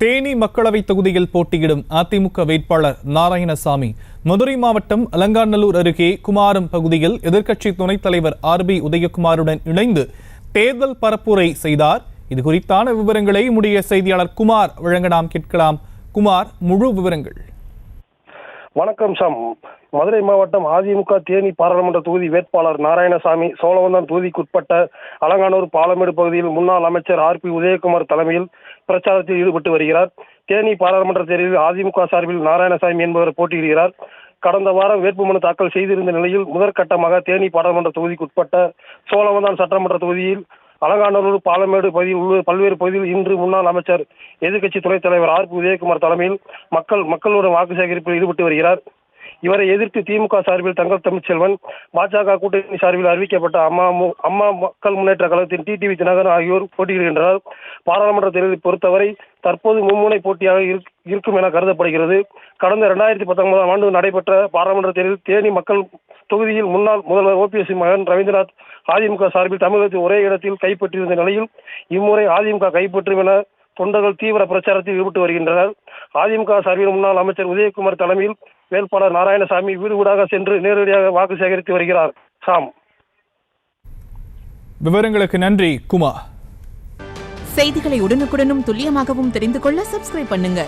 தேனி மக்களவை தொகுதியில் போட்டியிடும் அதிமுக வேட்பாளர் நாராயணசாமி மதுரை மாவட்டம் அலங்காநல்லூர் அருகே குமாரம் பகுதியில் எதிர்க்கட்சி துணைத் தலைவர் RB உதயகுமாருடன் இணைந்து தேர்தல் பரப்புரை செய்தார். இது குறித்தான விவரங்களை நம்முடைய செய்தியாளர் குமார் வழங்க நாம் கேட்கலாம். குமார், முழு விவரங்கள். வணக்கம் சாம். மதுரை மாவட்டம் அதிமுக தேனி பாராளுமன்ற தொகுதி வேட்பாளர் நாராயணசாமி சோழவந்தான் தொகுதிக்குட்பட்ட அலங்காநல்லூர் பாலமேடு பகுதியில் முன்னாள் அமைச்சர் RB உதயகுமார் தலைமையில் பிரச்சாரத்தில் ஈடுபட்டு வருகிறார். தேனி பாராளுமன்ற தேர்தலில் அதிமுக சார்பில் நாராயணசாமி என்பவர் போட்டியிடுகிறார். கடந்த வாரம் வேட்புமனு தாக்கல் செய்திருந்த நிலையில் முதற்கட்டமாக தேனி பாராளுமன்ற தொகுதிக்குட்பட்ட சோழவந்தான் சட்டமன்ற தொகுதியில் அலங்காநல்லூர் பாலமேடு பகுதியில் உள்ள பல்வேறு பகுதியில் இன்று முன்னாள் அமைச்சர் எதிர்க்கட்சி துணைத் தலைவர் RB உதயகுமார் தலைமையில் மக்களுடன் வாக்கு சேகரிப்பில் ஈடுபட்டு வருகிறார். இவரை எதிர்த்து திமுக சார்பில் தங்கள் தமிழ்ச்செல்வன், பாஜக கூட்டணி சார்பில் அறிவிக்கப்பட்ட அம்மா மக்கள் முன்னேற்ற கழகத்தின் TTV தினகரன் ஆகியோர் போட்டியிடுகின்றனர். பாராளுமன்ற தேர்தலை பொறுத்தவரை தற்போது மும்முனை போட்டியாக இருக்கும் என கருதப்படுகிறது. கடந்த 2019ஆம் ஆண்டு நடைபெற்ற பாராளுமன்ற தேர்தலில் தேனி மக்கள் தொகுதியில் முன்னாள் முதல்வர் OPS மகன் ரவீந்திரநாத் அதிமுக சார்பில் தமிழகத்தில் ஒரே இடத்தில் கைப்பற்றியிருந்த நிலையில் இம்முறை அதிமுக கைப்பற்றும் என தொண்டர்கள் தீவிர பிரச்சாரத்தில் ஈடுபட்டு வருகின்றனர். அதிமுக சார்பில் முன்னாள் அமைச்சர் உதயகுமார் தலைமையில் வேட்பாளர் நாராயணசாமி வீடு வீடாக சென்று நேரடியாக வாக்கு சேகரித்து வருகிறார். சாம், விவரங்களுக்கு நன்றி குமார். செய்திகளை உடனுக்குடனும் துல்லியமாகவும் தெரிந்து கொள்ள சப்ஸ்கிரைப் பண்ணுங்க.